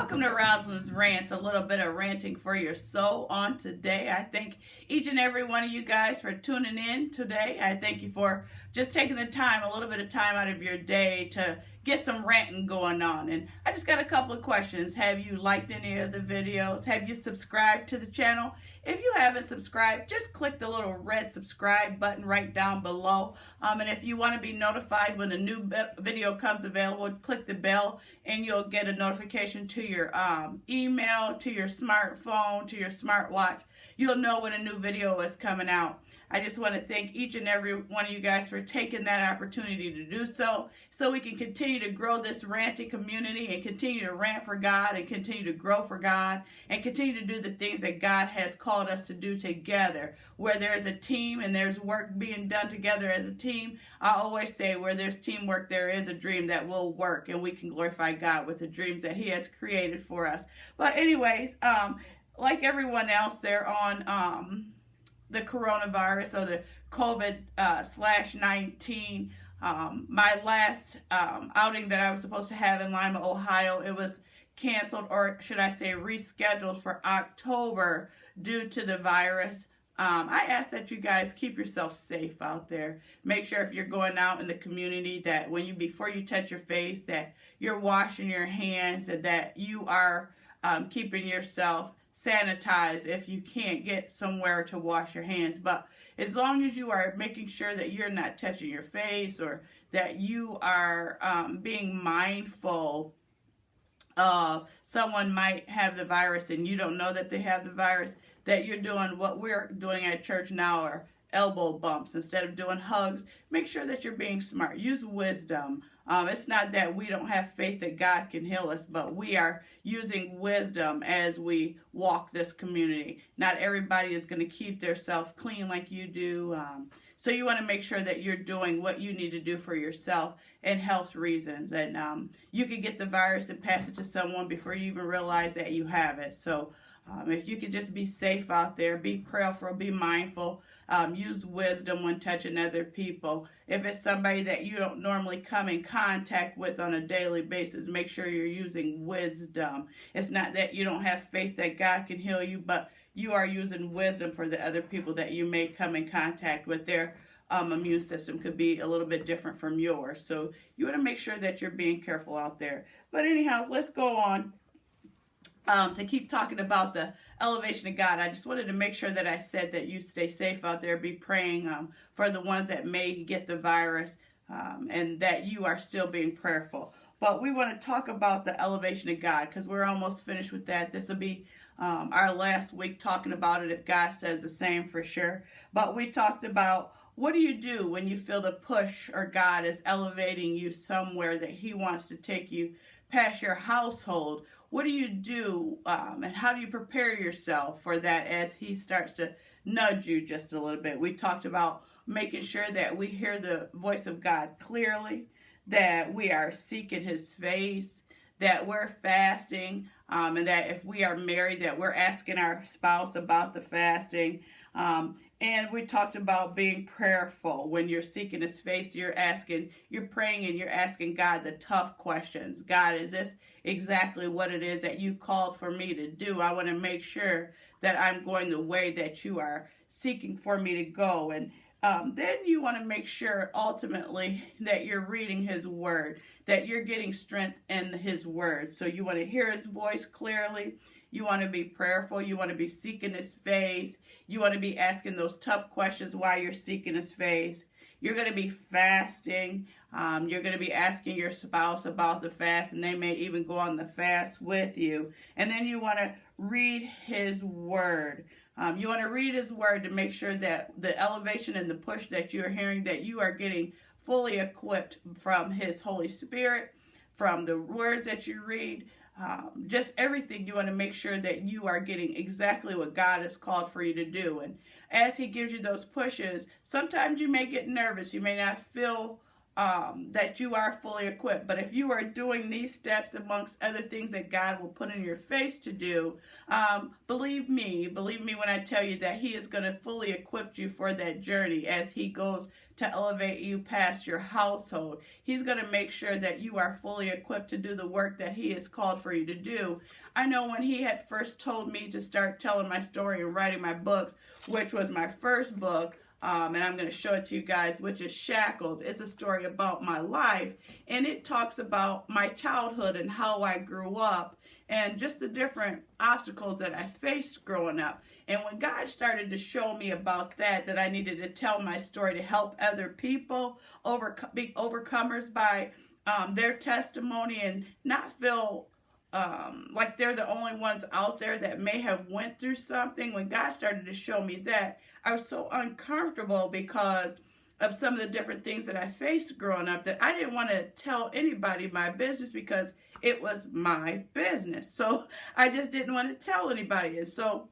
Welcome to Rosalind's Rants, a little bit of ranting for your soul on today. I thank each and every one of you guys for tuning in today. I thank you for just taking the time, a little bit of time out of your day to get some ranting going on. And I just got a couple of questions. Have you liked any of the videos? Have you subscribed to the channel? If you haven't subscribed, just click the little red subscribe button right down below. And if you want to be notified when a new video comes available, click the bell and you'll get a notification to your email, to your smartphone, to your smartwatch. You'll know when a new video is coming out. I just want to thank each and every one of you guys for taking that opportunity to do so we can continue to grow this ranting community and continue to rant for God and continue to grow for God and continue to do the things that God has called us to do together. Where there's a team and there's work being done together as a team, I always say where there's teamwork, there is a dream that will work, and we can glorify God with the dreams that He has created for us. But anyways, like everyone else, they're on the coronavirus or the COVID/19. My last outing that I was supposed to have in Lima, Ohio, it was canceled, or should I say rescheduled, for October due to the virus. I ask that you guys keep yourself safe out there. Make sure if you're going out in the community that before you touch your face, that you're washing your hands, and that you are keeping yourself sanitized if you can't get somewhere to wash your hands. But as long as you are making sure that you're not touching your face, or that you are being mindful of someone might have the virus and you don't know that they have the virus, that you're doing what we're doing at church now, or elbow bumps instead of doing hugs. Make sure that you're being smart. Use wisdom. It's not that we don't have faith that God can heal us, but we are using wisdom as we walk this community. Not everybody is going to keep themselves clean like you do. So you want to make sure that you're doing what you need to do for yourself and health reasons. And you could get the virus and pass it to someone before you even realize that you have it. So if you could just be safe out there, be prayerful, be mindful, use wisdom when touching other people. If it's somebody that you don't normally come in contact with on a daily basis, make sure you're using wisdom. It's not that you don't have faith that God can heal you, but you are using wisdom for the other people that you may come in contact with. Their immune system could be a little bit different from yours. So you want to make sure that you're being careful out there. But anyhow, let's go on. To keep talking about the elevation of God, I just wanted to make sure that I said that you stay safe out there, be praying for the ones that may get the virus, and that you are still being prayerful. But we want to talk about the elevation of God, because we're almost finished with that. This will be our last week talking about it, if God says the same, for sure. But we talked about, what do you do when you feel the push, or God is elevating you somewhere that He wants to take you past your household? What do you do, and how do you prepare yourself for that as He starts to nudge you just a little bit? We talked about making sure that we hear the voice of God clearly, that we are seeking His face, that we're fasting, and that if we are married, that we're asking our spouse about the fasting. And we talked about being prayerful. When you're seeking His face, you're praying, and you're asking God the tough questions. God, is this exactly what it is that you called for me to do? I want to make sure that I'm going the way that you are seeking for me to go. And then you want to make sure ultimately that you're reading His Word, that you're getting strength in His Word. So you want to hear His voice clearly. You want to be prayerful. You want to be seeking His face. You want to be asking those tough questions while you're seeking His face. You're going to be fasting. You're going to be asking your spouse about the fast, and they may even go on the fast with you. And then you want to read His Word. You want to read His Word to make sure that the elevation and the push that you're hearing, that you are getting fully equipped from His Holy Spirit, from the words that you read. Just everything. You want to make sure that you are getting exactly what God has called for you to do. And as He gives you those pushes, sometimes you may get nervous. You may not feel that you are fully equipped. But if you are doing these steps amongst other things that God will put in your face to do, believe me when I tell you that he is going to fully equip you for that journey as he goes to elevate you past your household. He's going to make sure that you are fully equipped to do the work that he has called for you to do. I know when he had first told me to start telling my story and writing my books, which was my first book, and I'm going to show it to you guys, which is Shackled. It's a story about my life, and it talks about my childhood and how I grew up and just the different obstacles that I faced growing up. And when God started to show me about that I needed to tell my story to help other people be overcomers by their testimony and not feel like they're the only ones out there that may have went through something. When God started to show me that, I was so uncomfortable because of some of the different things that I faced growing up that I didn't want to tell anybody my business because it was my business. So I just didn't want to tell anybody. And so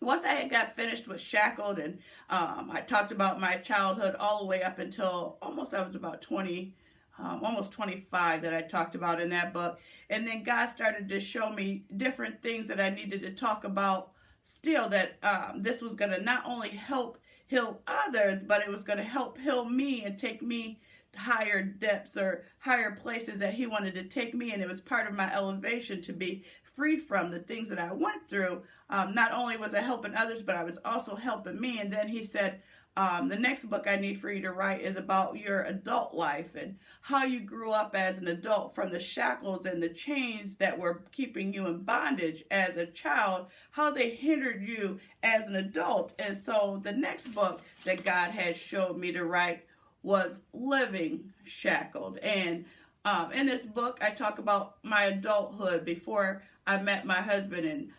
once I had got finished with Shackled and I talked about my childhood all the way up until almost I was about 20, almost 25 that I talked about in that book. And then God started to show me different things that I needed to talk about still, that this was going to not only help heal others, but it was going to help heal me and take me to higher depths or higher places that he wanted to take me. And it was part of my elevation to be free from the things that I went through. Not only was I helping others, but I was also helping me. And then he said, the next book I need for you to write is about your adult life and how you grew up as an adult, from the shackles and the chains that were keeping you in bondage as a child, how they hindered you as an adult. And so the next book that God had showed me to write was Living Shackled. And in this book, I talk about my adulthood before I met my husband and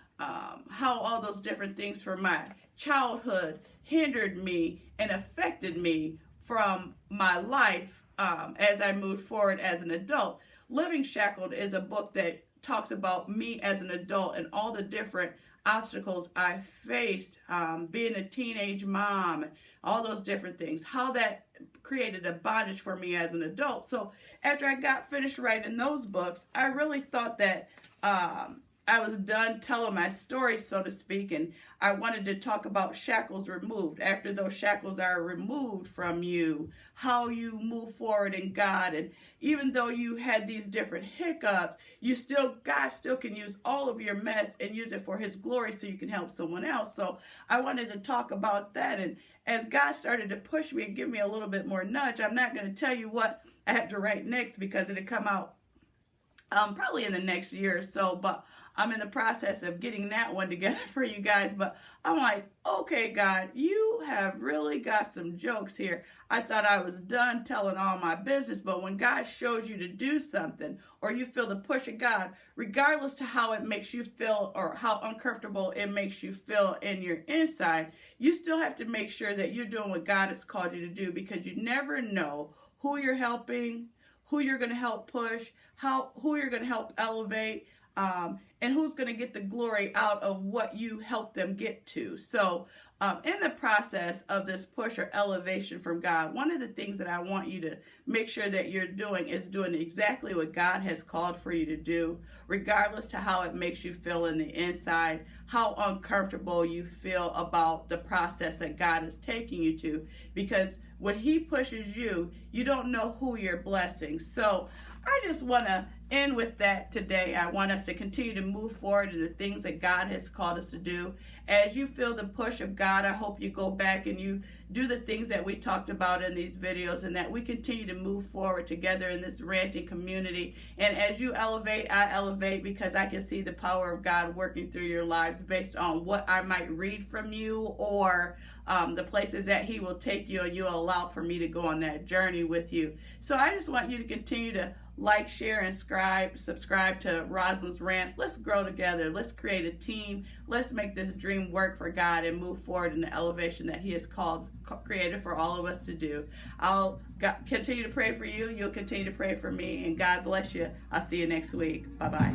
how all those different things from my childhood hindered me and affected me from my life as I moved forward as an adult. Living Shackled is a book that talks about me as an adult and all the different obstacles I faced, being a teenage mom, all those different things, how that created a bondage for me as an adult. So after I got finished writing those books, I really thought that I was done telling my story, so to speak, and I wanted to talk about shackles removed. After those shackles are removed from you, how you move forward in God. And even though you had these different hiccups, God still can use all of your mess and use it for his glory so you can help someone else. So I wanted to talk about that. And as God started to push me and give me a little bit more nudge, I'm not going to tell you what I had to write next because it'll come out probably in the next year or so, but I'm in the process of getting that one together for you guys. But I'm like, okay, God, you have really got some jokes here. I thought I was done telling all my business, but when God shows you to do something or you feel the push of God, regardless to how it makes you feel or how uncomfortable it makes you feel in your inside, you still have to make sure that you're doing what God has called you to do, because you never know who you're helping, who you're going to help push, who you're going to help elevate, and who's going to get the glory out of what you help them get to. So in the process of this push or elevation from God, one of the things that I want you to make sure that you're doing is doing exactly what God has called for you to do, regardless to how it makes you feel in the inside, how uncomfortable you feel about the process that God is taking you to. Because when he pushes you, you don't know who you're blessing. So I just want to end with that today. I want us to continue to move forward in the things that God has called us to do. As you feel the push of God, I hope you go back and you do the things that we talked about in these videos, and that we continue to move forward together in this ranting community. And as you elevate, I elevate, because I can see the power of God working through your lives based on what I might read from you or the places that he will take you, and you'll allow for me to go on that journey with you. So I just want you to continue to like, share, and subscribe to Rosalind's Rants. Let's grow together. Let's create a team. Let's make this dream work for God and move forward in the elevation that he has created for all of us to do. I'll continue to pray for you. You'll continue to pray for me. And God bless you. I'll see you next week. Bye-bye.